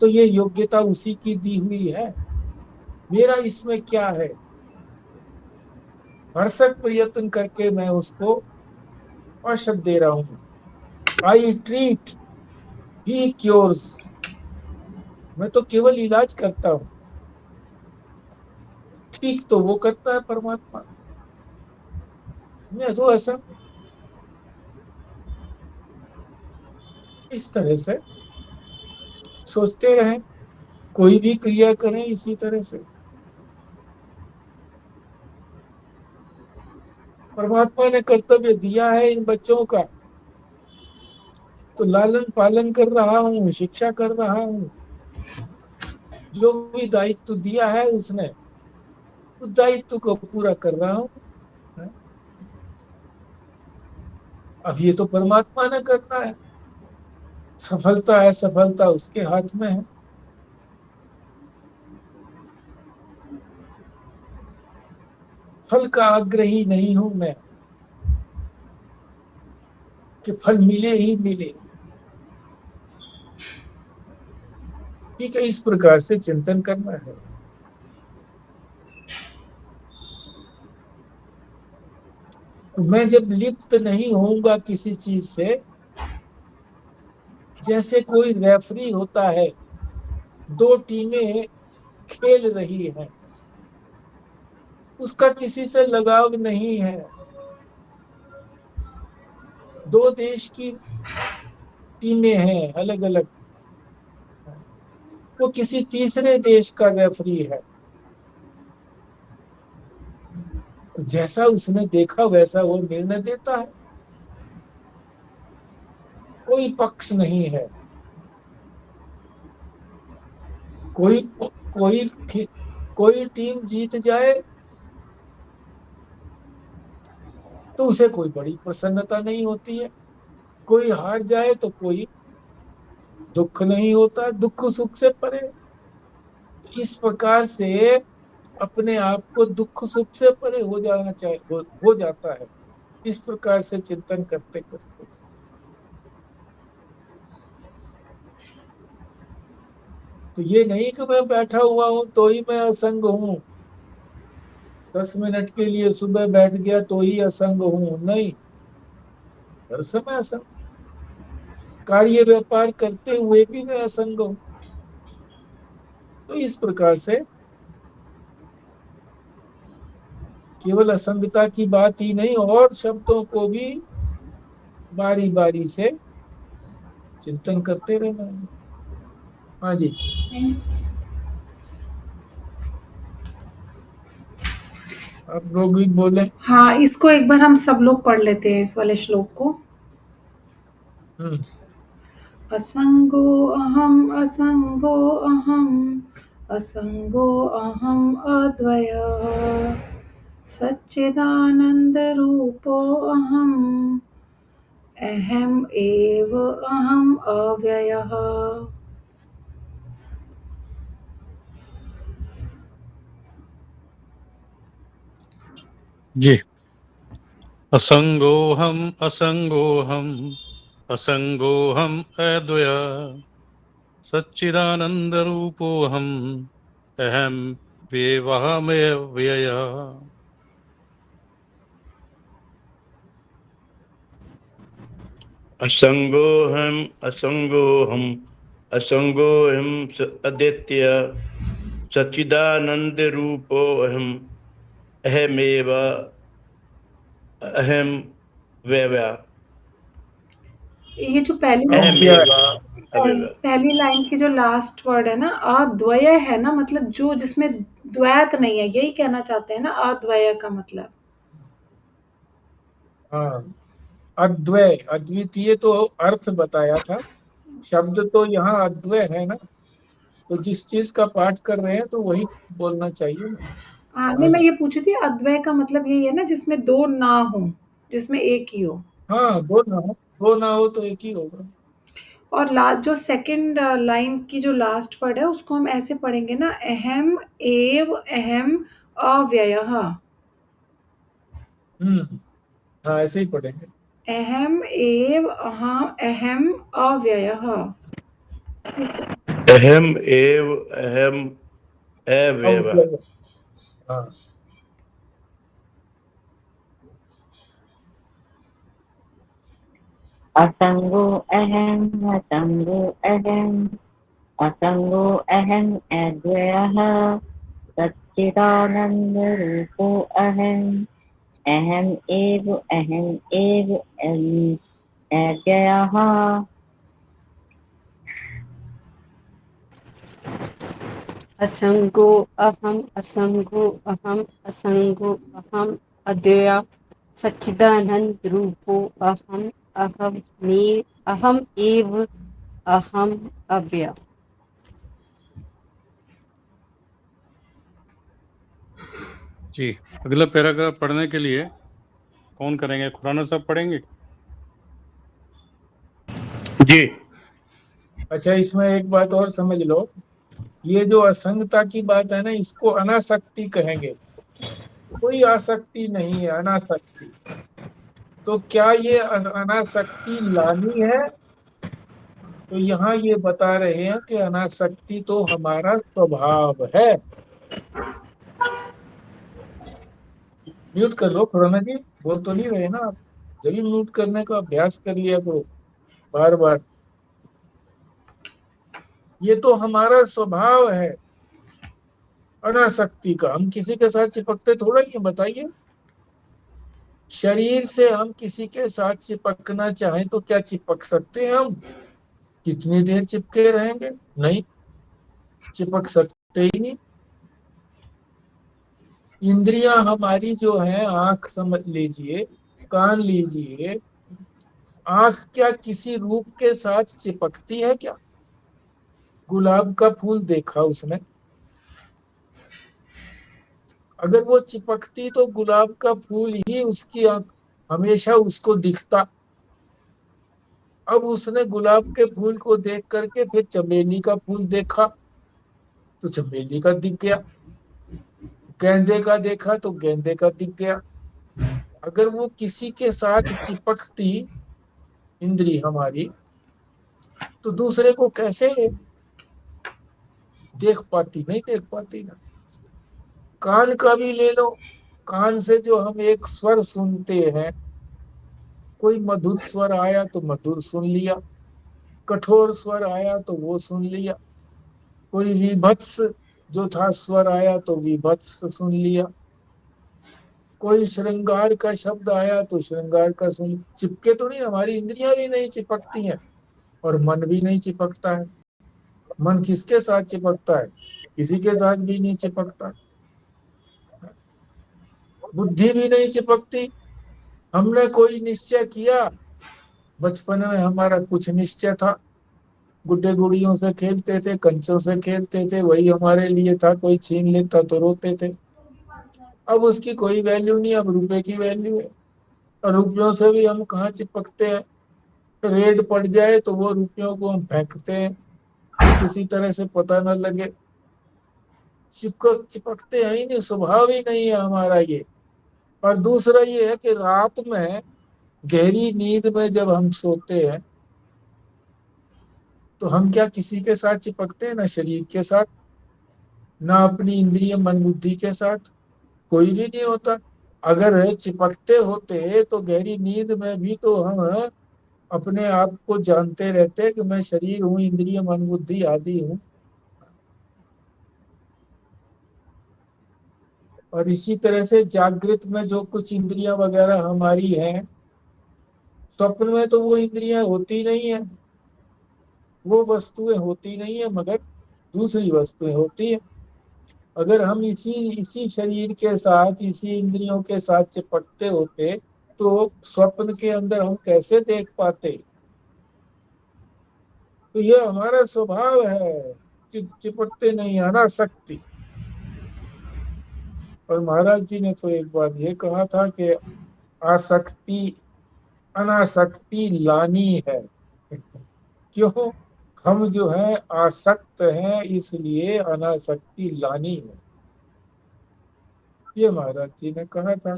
तो ये योग्यता उसी की दी हुई है, मेरा इसमें क्या है। भरसक प्रयत्न करके मैं उसको औषध दे रहा हूं। आई ट्रीट, ही क्योर्स, मैं तो केवल इलाज करता हूं, ठीक तो वो करता है परमात्मा, मैं तो ऐसा। इस तरह से सोचते रहें, कोई भी क्रिया करें इसी तरह से। परमात्मा ने कर्तव्य दिया है इन बच्चों का, तो लालन पालन कर रहा हूँ, शिक्षा कर रहा हूँ, जो भी दायित्व दिया है उसने, उस दायित्व को पूरा कर रहा हूँ। अब ये तो परमात्मा ने करना है, सफलता है सफलता उसके हाथ में है। फल का आग्रही नहीं हूं मैं कि फल मिले ही मिले। ठीक है, इस प्रकार से चिंतन करना है। तो मैं जब लिप्त नहीं होऊंगा किसी चीज से, जैसे कोई रेफरी होता है, दो टीमें खेल रही हैं, उसका किसी से लगाव नहीं है, दो देश की टीमें हैं अलग अलग, वो किसी तीसरे देश का रेफरी है, तो जैसा उसने देखा वैसा वो निर्णय देता है, कोई पक्ष नहीं है, कोई कोई कोई टीम जीत जाए तो उसे कोई बड़ी प्रसन्नता नहीं होती है, कोई हार जाए तो कोई दुख नहीं होता, दुख सुख से परे। इस प्रकार से अपने आप को दुख सुख से परे हो जाना चाहिए, हो जाता है इस प्रकार से चिंतन करते करते। तो ये नहीं कि मैं बैठा हुआ हूं तो ही मैं असंग हूं, 10 मिनट के लिए सुबह बैठ गया तो ही असंग हूं, नहीं, हर समय असंग, कार्य व्यापार करते हुए भी मैं असंग हूं। तो इस प्रकार से केवल असंगता की बात ही नहीं, और शब्दों को भी बारी बारी से चिंतन करते रहना है। हाँ जी, आप लोग भी बोले। हाँ, इसको एक बार हम सब लोग पढ़ लेते हैं इस वाले श्लोक को। हम्म। असंगो असंगो अहम् असंगो अहम् अद्वयः सच्चिदानन्दरूपो अहम् अहम् एव अहम् अव्ययः। जी। असंगोहम असंगोहम असंगोहम अद्वय सच्चिदानंद रूपोहम अहम वेवहमेव व्यय। असंगोहम असंगोहम असंगोहम अद्वितीय सच्चिदानंद रूपो अहम अहमेव अहम व्यय। ये जो पहली अव्यय। अहमेव अव्यय। पहली लाइन की जो लास्ट वर्ड है ना, अद्वय है ना, मतलब जो जिसमें द्वैत नहीं है, यही कहना चाहते हैं ना अद्वय का मतलब। हाँ, अद्वय, अद्वितीय तो अर्थ बताया था, शब्द तो यहाँ अद्वय है ना, तो जिस चीज का पाठ कर रहे हैं तो वही बोलना चाहिए ना। हाँ, हाँ नहीं, मैं जी। ये पूछी थी अद्वय का मतलब यही है ना जिसमें दो ना हो, जिसमें एक ही हो। हाँ, दो ना हो, दो ना हो तो एक ही होगा। और जो सेकंड लाइन की जो लास्ट वर्ड है उसको हम ऐसे पढ़ेंगे ना, अहम एव अहम अव्ययः। हाँ, ऐसे ही पढ़ेंगे। अहम एव अहम अव्ययः। अहम एव अहम अव्यय। अव्यय। हाँ। असंगो अहम् असंगो अहम् असंगो अहम् अद्वयः सच्चिदानन्दरूपो अहम् अहम् एव अव्ययः। असंगो अहम असंगो अहम अद्वय सच्चिदानंद रूपो अहम एव अहम अव्यय। जी, अगला पैराग्राफ पढ़ने के लिए कौन करेंगे? खुराना साहब पढ़ेंगे? जी। अच्छा, इसमें एक बात और समझ लो, ये जो असंगता की बात है ना, इसको अनासक्ति कहेंगे। कोई आसक्ति नहीं है, अनासक्ति। तो क्या ये अनासक्ति लानी है? तो यहाँ ये बता रहे हैं कि अनासक्ति तो हमारा स्वभाव है। म्यूट कर लो खुराना जी, बोल तो नहीं रहे ना आप? जब भी म्यूट करने का अभ्यास कर लिया करो बार बार। ये तो हमारा स्वभाव है अनासक्ति का। हम किसी के साथ चिपकते थोड़ा ही हैं, बताइए। शरीर से हम किसी के साथ चिपकना चाहें तो क्या चिपक सकते हैं हम? कितनी देर चिपके रहेंगे? नहीं, चिपक सकते ही नहीं। इंद्रियां हमारी जो है, आंख समझ लीजिए, कान लीजिए, आंख क्या किसी रूप के साथ चिपकती है क्या? गुलाब का फूल देखा उसने, अगर वो चिपकती तो गुलाब का फूल ही उसकी आंख हमेशा उसको दिखता। अब उसने गुलाब के फूल को देख करके फिर चमेली का फूल देखा तो चमेली का दिख गया, गेंदे का देखा तो गेंदे का दिख गया। अगर वो किसी के साथ चिपकती इंद्री हमारी, तो दूसरे को कैसे देख पाती नहीं, देख पाती ना। कान का भी ले लो, कान से जो हम एक स्वर सुनते हैं, कोई मधुर स्वर आया तो मधुर सुन लिया, कठोर स्वर आया तो वो सुन लिया, कोई विभत्स जो था स्वर आया तो विभत्स सुन लिया, कोई श्रृंगार का शब्द आया तो श्रृंगार का सुन लिया। चिपके तो नहीं, हमारी इंद्रियां भी नहीं चिपकती हैं और मन भी नहीं चिपकता है। मन किसके साथ चिपकता है? किसी के साथ भी नहीं चिपकता। बुद्धि भी नहीं चिपकती। हमने कोई निश्चय किया, बचपन में हमारा कुछ निश्चय था, गुड्डे गुड़ियों से खेलते थे, कंचों से खेलते थे, वही हमारे लिए था, कोई छीन लेता तो रोते थे। अब उसकी कोई वैल्यू नहीं, अब रुपए की वैल्यू है। और रुपयों से भी हम कहाँ चिपकते हैं। रेड पड़ जाए तो वो रुपयों को हम फेंकते हैं कि किसी तरह से पता न लगे। चिपकते हैं ही नहीं, स्वभाव ही नहीं है हमारा ये। और दूसरा ये है कि रात में गहरी नींद में जब हम सोते हैं तो हम क्या किसी के साथ चिपकते हैं? ना शरीर के साथ, ना अपनी इंद्रिय मन बुद्धि के साथ, कोई भी नहीं होता। अगर चिपकते होते तो गहरी नींद में भी तो हम अपने आप को जानते रहते कि मैं शरीर हूँ, इंद्रिय मन बुद्धि आदि हूँ। और इसी तरह से जागृत में जो कुछ इंद्रियां वगैरह हमारी हैं, स्वप्न में तो वो इंद्रियां होती नहीं है, वो वस्तुएं होती नहीं है, मगर दूसरी वस्तुएं होती है। अगर हम इसी शरीर के साथ, इसी इंद्रियों के साथ चिपकते होते तो स्वप्न के अंदर हम कैसे देख पाते? तो ये हमारा स्वभाव है, चिपकते नहीं, अनासक्ति। और महाराज जी ने तो एक बार ये कहा था कि आसक्ति अनासक्ति लानी है। क्यों? हम जो है आसक्त हैं, इसलिए अनासक्ति लानी है, ये महाराज जी ने कहा था।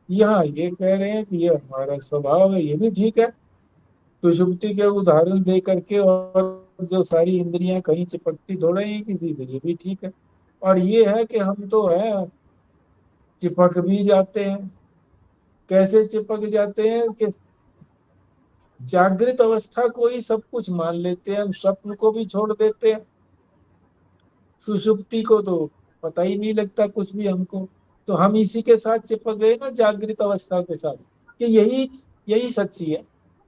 यहाँ ये कह रहे हैं कि ये हमारा स्वभाव है, ये भी ठीक है। सुषुप्ति के उदाहरण दे करके, और जो सारी इंद्रियां कहीं चिपकती थोड़ा ही किसी से, ये भी ठीक है। और ये है कि हम तो है चिपक भी जाते हैं। कैसे चिपक जाते हैं कि जागृत अवस्था को ही सब कुछ मान लेते हैं, हम स्वप्न को भी छोड़ देते हैं, सुषुप्ति को तो पता ही नहीं लगता कुछ भी हमको। तो हम इसी के साथ चिपक गए ना, जागृत अवस्था के साथ, कि यही सच्ची है।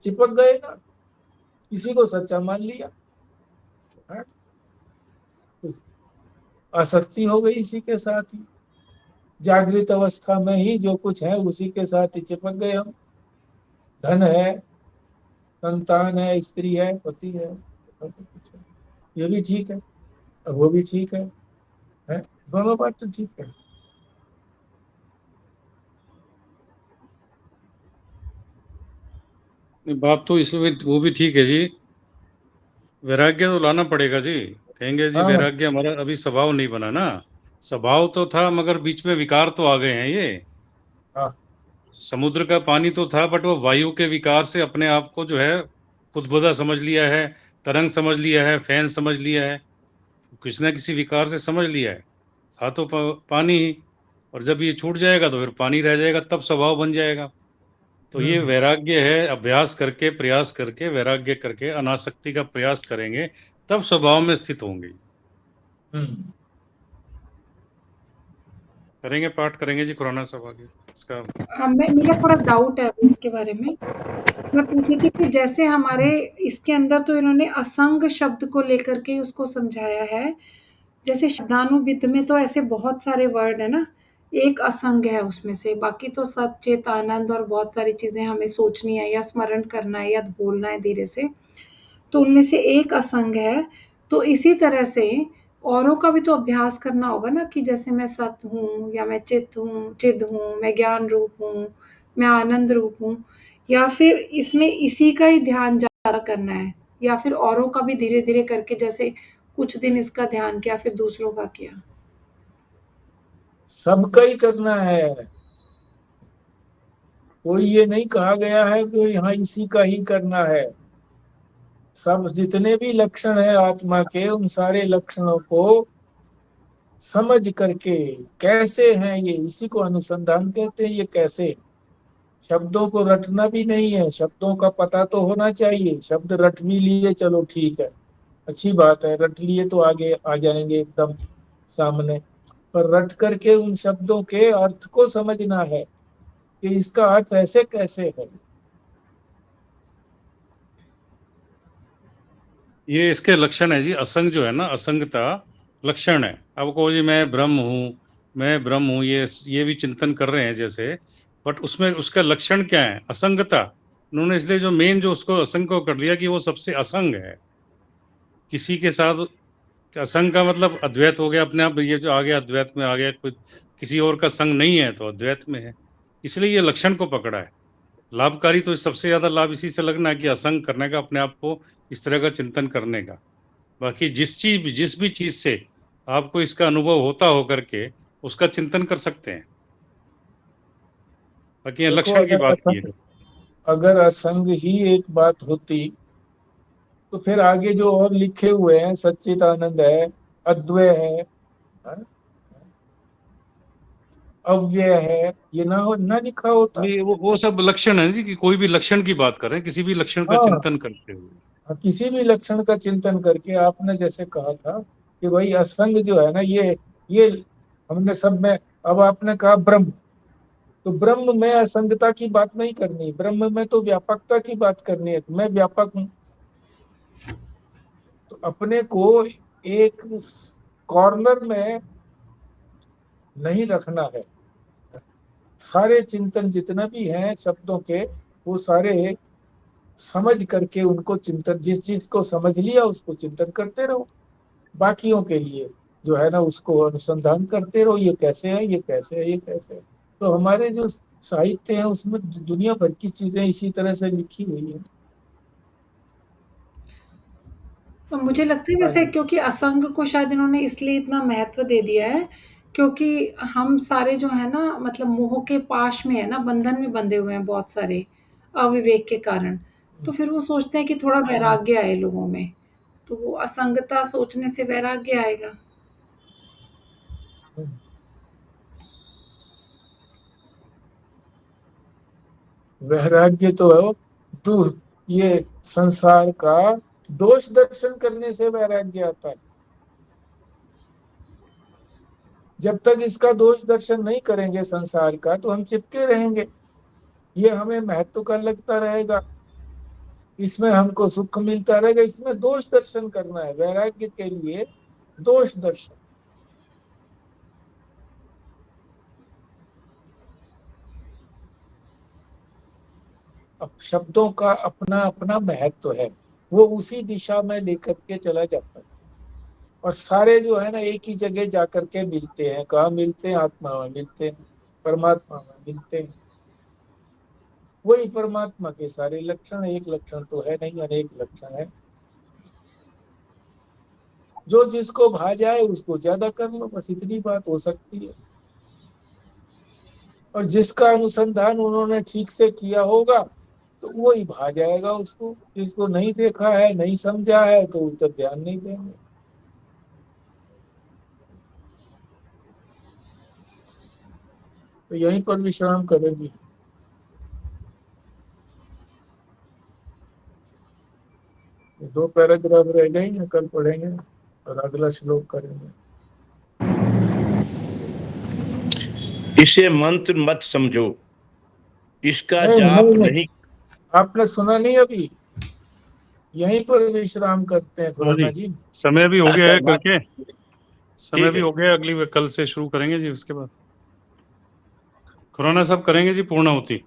चिपक गए ना, इसी को सच्चा मान लिया, है? तो आसक्ति हो गई इसी के साथ ही। जागृत अवस्था में ही जो कुछ है उसी के साथ ही चिपक गए हम। धन है, संतान है, स्त्री है, पति है, ये भी ठीक है और वो भी ठीक है? दोनों बात तो ठीक है। बात तो इसमें वो भी ठीक है जी, वैराग्य तो लाना पड़ेगा जी। कहेंगे जी हाँ, वैराग्य हमारा अभी स्वभाव नहीं बना ना। स्वभाव तो था, मगर बीच में विकार तो आ गए हैं ये। हाँ, समुद्र का पानी तो था, बट वो वायु के विकार से अपने आप को जो है खुदबुदा समझ लिया है, तरंग समझ लिया है, फैन समझ लिया है, किसी न किसी विकार से समझ लिया है। था तो पानी ही, और जब ये छूट जाएगा तो फिर पानी रह जाएगा, तब स्वभाव बन जाएगा। तो ये वैराग्य है, अभ्यास करके, प्रयास करके, वैराग्य करके, अनासक्ति का प्रयास करेंगे, तब स्वभाव में स्थित होंगे। करेंगे, पाठ करेंगे जी कुराना सभा के इसका। मेरा थोड़ा डाउट है अभी इसके बारे में। मैं पूछी थी कि जैसे हमारे इसके अंदर तो इन्होंने असंग शब्द को लेकर के उसको समझाया है। जैसे शब्दानुविद में तो ऐसे बहुत सारे वर्ड है ना, एक असंग है उसमें से, बाकी तो सत चित आनंद और बहुत सारी चीजें हमें सोचनी है या स्मरण करना है या बोलना है धीरे से, तो उनमें से एक असंग है। तो इसी तरह से औरों का भी तो अभ्यास करना होगा ना, कि जैसे मैं सत हूँ या मैं चित हूँ, चिद हूँ, मैं ज्ञान रूप हूँ, मैं आनंद रूप हूँ, या फिर इसमें इसी का ही ध्यान ज्यादा करना है, या फिर औरों का भी धीरे धीरे करके, जैसे कुछ दिन इसका ध्यान किया फिर दूसरों का किया? सबका ही करना है। कोई ये नहीं कहा गया है कि यहाँ इसी का ही करना है। सब जितने भी लक्षण है आत्मा के, उन सारे लक्षणों को समझ करके कैसे हैं ये, इसी को अनुसंधान कहते हैं। ये कैसे, शब्दों को रटना भी नहीं है, शब्दों का पता तो होना चाहिए। शब्द रट भी लिए, चलो ठीक है, अच्छी बात है, रट लिए तो आगे आ जाएंगे एकदम सामने। पर रट करके उन शब्दों के अर्थ को समझना है कि इसका अर्थ ऐसे कैसे है। ये इसके लक्षण है जी। असंग जो है ना, असंगता लक्षण है। अब कहो जी मैं ब्रह्म हूँ, मैं ब्रह्म हूँ, ये भी चिंतन कर रहे हैं जैसे, बट उसमें उसका लक्षण क्या है? असंगता। उन्होंने इसलिए जो मेन जो उसको असंग को कर लिया कि वो सबसे असंग है, किसी के साथ। असंग का मतलब अद्वैत हो गया अपने आप, ये जो आ गया अद्वैत में आ गया, कोई किसी और का संग नहीं है तो अद्वैत में है। इसलिए ये लक्षण को पकड़ा है। लाभकारी तो सबसे ज्यादा लाभ इसी से लगना है कि असंग करने का, अपने आप को इस तरह का चिंतन करने का। बाकी जिस भी चीज से आपको इसका अनुभव होता हो करके उसका चिंतन कर सकते हैं। बाकी ये देखो, लक्षण की बात की है। अगर असंग ही एक बात होती तो फिर आगे जो और लिखे हुए हैं, सच्चिदानंद है, अद्वय है, अव्यय है, ये ना लिखा होता। नहीं, वो सब लक्षण है जी, कि कोई भी लक्षण की बात करें, किसी भी लक्षण का हाँ, चिंतन करते हुए। किसी भी लक्षण का चिंतन करके आपने जैसे कहा था कि भाई असंग जो है ना, ये हमने सब में, अब आपने कहा ब्रह्म, तो ब्रह्म में असंगता की बात नहीं करनी, ब्रह्म में तो व्यापकता की बात करनी है। मैं व्यापक हूं, तो अपने को एक कॉर्नर में नहीं रखना है। सारे चिंतन जितना भी हैं शब्दों के, वो सारे समझ करके उनको चिंतन, जिस चीज को समझ लिया उसको चिंतन करते रहो। बाकियों के लिए जो है ना, उसको अनुसंधान करते रहो, ये कैसे है, ये कैसे है, ये कैसे है। तो हमारे जो साहित्य है उसमें दुनिया भर की चीजें इसी तरह से लिखी हुई है। तो मुझे लगता है हाँ वैसे, जी। क्योंकि असंग को शायद इन्होंने इसलिए इतना महत्व दे दिया है, क्योंकि हम सारे जो है ना, मतलब मोह के पाश में है ना, बंधन में बंधे हुए हैं बहुत सारे, अविवेक के कारण। तो फिर वो सोचते हैं कि थोड़ा वैराग्य आए लोगों में, तो वो असंगता सोचने से वैराग्य आएगा। वैराग्य तो है दूर, ये संसार का दोष दर्शन करने से वैराग्य आता है। जब तक इसका दोष दर्शन नहीं करेंगे संसार का, तो हम चिपके रहेंगे, ये हमें महत्व का लगता रहेगा, इसमें हमको सुख मिलता रहेगा। इसमें दोष दर्शन करना है, वैराग्य के लिए दोष दर्शन। अब शब्दों का अपना अपना महत्व है, वो उसी दिशा में लेकर के चला जाता है। और सारे जो है ना एक ही जगह जाकर के मिलते हैं। कहाँ मिलते हैं? आत्मा में मिलते हैं, परमात्मा में मिलते हैं। वही परमात्मा के सारे लक्षण, एक लक्षण तो है नहीं, अनेक लक्षण है। जो जिसको भा जाए उसको ज्यादा कर लो, बस इतनी बात हो सकती है। और जिसका अनुसंधान उन्होंने ठीक से किया होगा तो वो ही भा जाएगा उसको। जिसको नहीं देखा है, नहीं समझा है, तो उधर ध्यान नहीं देंगे। तो यहीं पर विश्राम करेगी। दो पैराग्राफ रह गए हैं, कल पढ़ेंगे और अगला श्लोक करेंगे। इसे मंत्र मत समझो, इसका नहीं जाप नहीं, नहीं। आपने सुना नहीं अभी? यहीं पर विश्राम करते हैं हाँ खुराना जी, जी। समय भी हो गया अच्छा है बात, करके, समय ठीक भी है। हो गया, अगली कल से शुरू करेंगे जी। उसके बाद खुराना सब करेंगे जी पूर्णाहुति।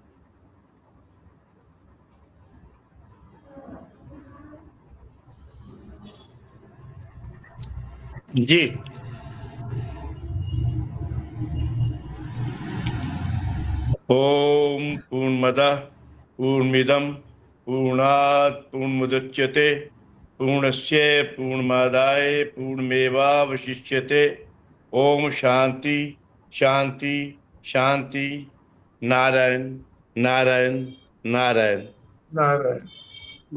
जी। ओम पूर्णमदः पूर्णमिदं पूर्णात् पूर्णमुदच्यते पूर्णस्य पूर्णमादाय पूर्णमेवावशिष्यते। ओम शांति शांति शांति। नारायण नारायण नारायण। नारायण।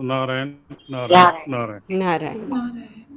नारायण नारायण नारायण। नारायण। नारायण। नारायण।